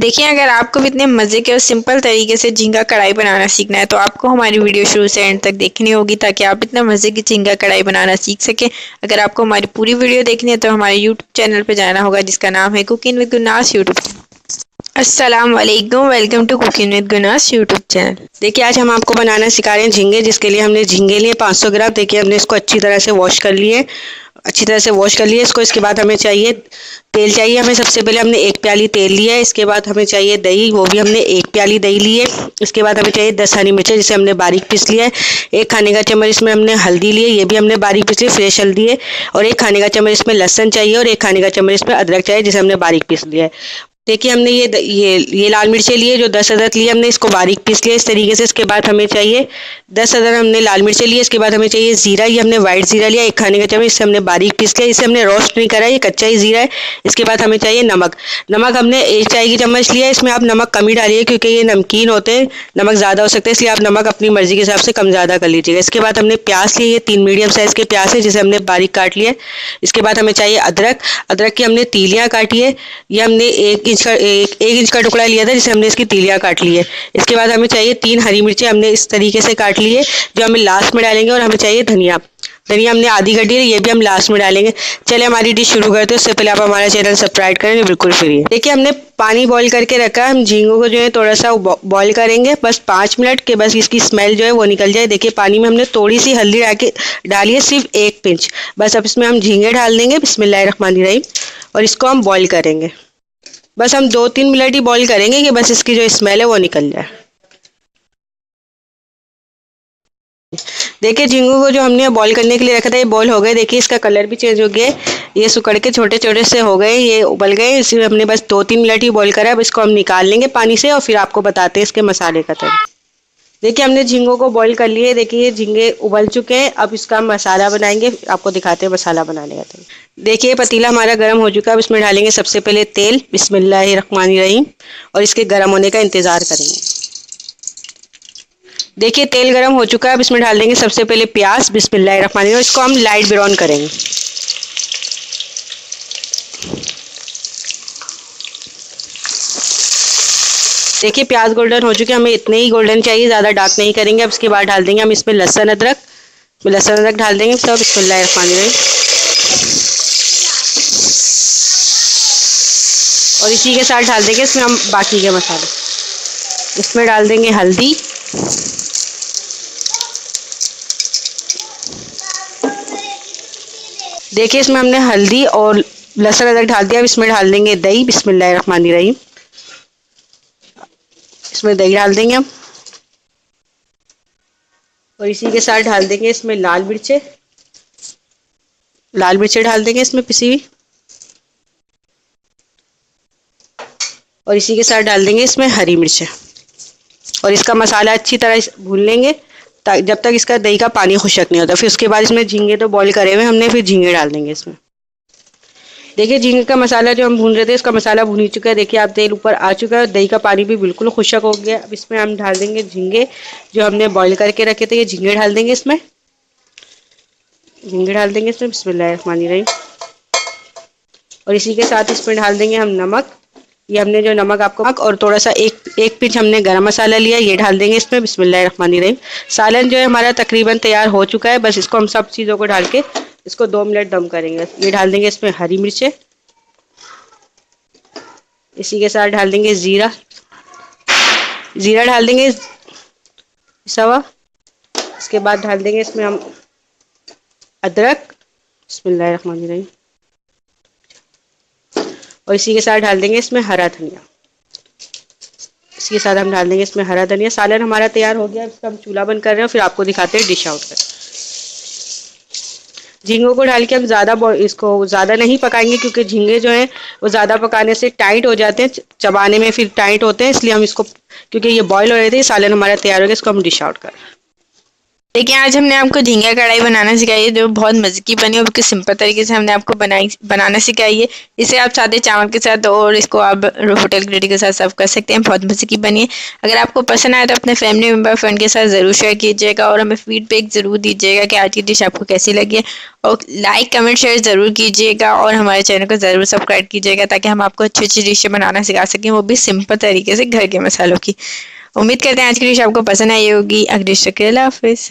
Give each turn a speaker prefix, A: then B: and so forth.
A: देखिए, अगर आपको भी इतने मज़े के और सिंपल तरीके से झींगा कढ़ाई बनाना सीखना है तो आपको हमारी वीडियो शुरू से एंड तक देखनी होगी ताकि आप इतना मज़े की झींगा कढ़ाई बनाना सीख सकें। अगर आपको हमारी पूरी वीडियो देखनी है तो हमारे यूट्यूब चैनल पे जाना होगा जिसका नाम है कुकिंग विद गुनास यूट्यूब। अस्सलाम वालेकुम, welcome to cooking with Gunas YouTube channel.
B: देखिए आज हम आपको बनाना सिखा रहे हैं झींगे, जिसके लिए हमने झींगे लिए 500 ग्राम। देखिए हमने इसको अच्छी तरह से वॉश कर लिए, इसको। इसके बाद हमें चाहिए तेल, चाहिए हमें। सबसे पहले हमने 1 प्याली तेल लिया है। इसके बाद हमें चाहिए दही, वो भी हमने 1 प्याली दही ली है। इसके बाद हमें चाहिए 10 हरी मिर्चें, जिसे हमने बारीक पीस लिया है। 1 खाने का चम्मच इसमें हमने हल्दी ली है, ये भी हमने बारीक पीस ली, फ्रेश हल्दी है। और 1 खाने का चम्मच इसमें लहसुन चाहिए और 1 खाने का चम्मच इसमें अदरक चाहिए, जिसे हमने बारीक पीस लिया है। देखिए हमने ये लाल मिर्चें लिए, जो 10 अदरक लिए हमने, इसको बारीक पीस लिया इस तरीके से। इसके बाद हमें चाहिए 10 अदरक हमने लाल मिर्चें लिए। इसके बाद हमें चाहिए जीरा, ये हमने वाइट जीरा लिया 1 खाने का चम्मच, इसे हमने बारीक पीस लिया। इसे हमने रोस्ट नहीं करा, ये कच्चा ही जीरा है। इसके बाद हमें चाहिए नमक। नमक हमने 1 चाय की चम्मच लिया। इसमें आप नमक कम ही डालिए क्योंकि ये नमकीन होते हैं, नमक ज़्यादा हो सकता है, इसलिए आप नमक अपनी मर्जी के हिसाब से कम ज़्यादा कर लीजिएगा। इसके बाद हमने प्याज लिए, ये 3 मीडियम साइज़ के प्याज है, जिसे हमने बारीक काट लिया है। इसके बाद हमें चाहिए अदरक। अदरक की हमने तीलियाँ काटी है, ये हमने 1 इंच का टुकड़ा लिया था, जिसे हमने इसकी तीलियाँ काट ली है। इसके बाद हमें चाहिए 3 हरी मिर्चें, हमने इस तरीके से काट ली है, जो हमें लास्ट में डालेंगे। और हमें चाहिए धनिया। धनिया हमने आधी कटी है, ये भी हम लास्ट में डालेंगे। चलिए हमारी डिश शुरू करते हैं, उससे पहले आप हमारा चैनल सब्सक्राइब करें, ये बिल्कुल फ्री है। देखिए हमने पानी बॉईल करके रखा है। हम झींगों को जो है थोड़ा सा बॉईल करेंगे, बस 5 मिनट के, बस इसकी स्मेल जो है वो निकल जाए। देखिए पानी में हमने थोड़ी सी हल्दी डाली है, सिर्फ 1 पिंच। बस अब इसमें हम झींगे डाल देंगे, बिस्मिल्लाहिर्रहमानिर्रहीम, और इसको हम बॉईल करेंगे। बस हम 2-3 मिनट ही बॉईल करेंगे कि बस इसकी जो स्मेल है वो निकल जाए। देखिए झींगों को जो हमने बॉईल करने के लिए रखा था, ये बॉईल हो गए। देखिए इसका कलर भी चेंज हो गया है, ये सुकड़ के छोटे छोटे से हो गए, ये उबल गए। इसलिए हमने बस 2-3 मिनट ही बॉईल करा है। अब इसको हम निकाल लेंगे पानी से और फिर आपको बताते हैं इसके मसाले का तरीका। देखिए हमने झींगों को बॉईल कर लिए। देखिए ये झींगे उबल चुके हैं। अब इसका हम मसाला बनाएंगे, आपको दिखाते हैं मसाला बनाने का तरीका। देखिए पतीला हमारा गर्म हो चुका है। अब इसमें डालेंगे सबसे पहले तेल, बिस्मिल्लाहिर्रहमानिर्रहीम, और इसके गर्म होने का इंतज़ार करेंगे। देखिए तेल गर्म हो चुका है। अब इसमें डाल देंगे सबसे पहले प्याज, बिस्मिल्लाहिर्रहमानिर्रहीम, इसको हम लाइट ब्राउन करेंगे। देखिए प्याज गोल्डन हो चुके हैं, हमें इतने ही गोल्डन चाहिए, ज़्यादा डार्क नहीं करेंगे। अब इसके बाद डाल देंगे हम इसमें लहसुन अदरक डाल देंगे सब, बिस्मिल्लाहिर्रहमानिर्रहीम। और इसी के साथ डाल देंगे इसमें हम बाकी के मसाले। इसमें डाल देंगे हल्दी, देखिए इसमें हमने हल्दी और लहसुन अदरक डाल दिया। अब इसमें डाल देंगे दही, बिस्मिल्लाहिर्रहमानिर्रहीम, इसमें दही डाल देंगे हम। और इसी के साथ डाल देंगे इसमें लाल मिर्चें डाल देंगे इसमें पिसी हुई। और इसी के साथ डाल देंगे इसमें हरी मिर्चें। और इसका मसाला अच्छी तरह भून लेंगे जब तक इसका दही का पानी खुशक नहीं होता। फिर उसके बाद इसमें झींगे तो बॉईल करे हुए हमने, फिर झींगे डाल देंगे इसमें। देखिए झींगे का मसाला जो हम भून रहे थे, इसका मसाला भून ही चुका है। देखिए आप तेल ऊपर आ चुका है, दही का पानी भी बिल्कुल खुशक हो गया। अब इसमें हम डाल देंगे झींगे जो हमने बॉईल करके रखे थे, ये झींगे डाल देंगे इसमें। बिस्मिल्लाहिर्रहमानिर्रहीम। और इसी के साथ इसमें डाल देंगे हम नमक। ये हमने जो नमक आपको और थोड़ा सा एक पिंच हमने गरम मसाला लिया, ये डाल देंगे इसमें, बिस्मिल्लाहिर्रहमानिर्रहीम। सालन जो है हमारा तकरीबन तैयार हो चुका है। बस इसको हम सब चीज़ों को डाल के इसको 2 मिनट दम करेंगे। ये डाल देंगे इसमें हरी मिर्चें, इसी के साथ डाल देंगे जीरा डाल देंगे सवा। इसके बाद डाल देंगे इसमें हम अदरक, बिस्मिल्लाहिर्रहमानिर्रहीम। और इसी के साथ डाल देंगे इसमें हरा धनिया। इसके साथ हम डाल देंगे इसमें हरा धनिया। सालन हमारा तैयार हो गया। इसका हम चूल्हा बंद कर रहे हैं, फिर आपको दिखाते हैं डिश आउट कर। झींगों को डाल के हम इसको ज़्यादा नहीं पकाएंगे क्योंकि झींगे जो हैं वो ज़्यादा पकाने से टाइट हो जाते हैं, चबाने में फिर टाइट होते हैं, इसलिए हम इसको, क्योंकि ये बॉईल हो रहे थे, सालन हमारा तैयार हो गया, इसको हम डिश आउट कर।
A: देखिए आज हमने आपको झींगा कढ़ाई बनाना सिखाई है जो बहुत मज़े की बनी और बिल्कुल सिंपल तरीके से हमने आपको बनाना सिखाई है। इसे आप सादे चावल के साथ और इसको आप होटल की रोटी के साथ सर्व कर सकते हैं। बहुत मज़े की बनी है। अगर आपको पसंद आए तो अपने फैमिली मेम्बर फ्रेंड के साथ ज़रूर शेयर कीजिएगा और हमें फीडबैक ज़रूर दीजिएगा कि आज की डिश आपको कैसी लगी है। और लाइक कमेंट शेयर ज़रूर कीजिएगा और हमारे चैनल को ज़रूर सब्सक्राइब कीजिएगा ताकि हम आपको अच्छी अच्छी डिशें बनाना सिखा सकें, वो भी सिंपल तरीके से घर के मसालों की। उम्मीद करते हैं आज की डिश आपको पसंद आई होगी। अगली डिश तक के लिए अल्लाह हाफिज़।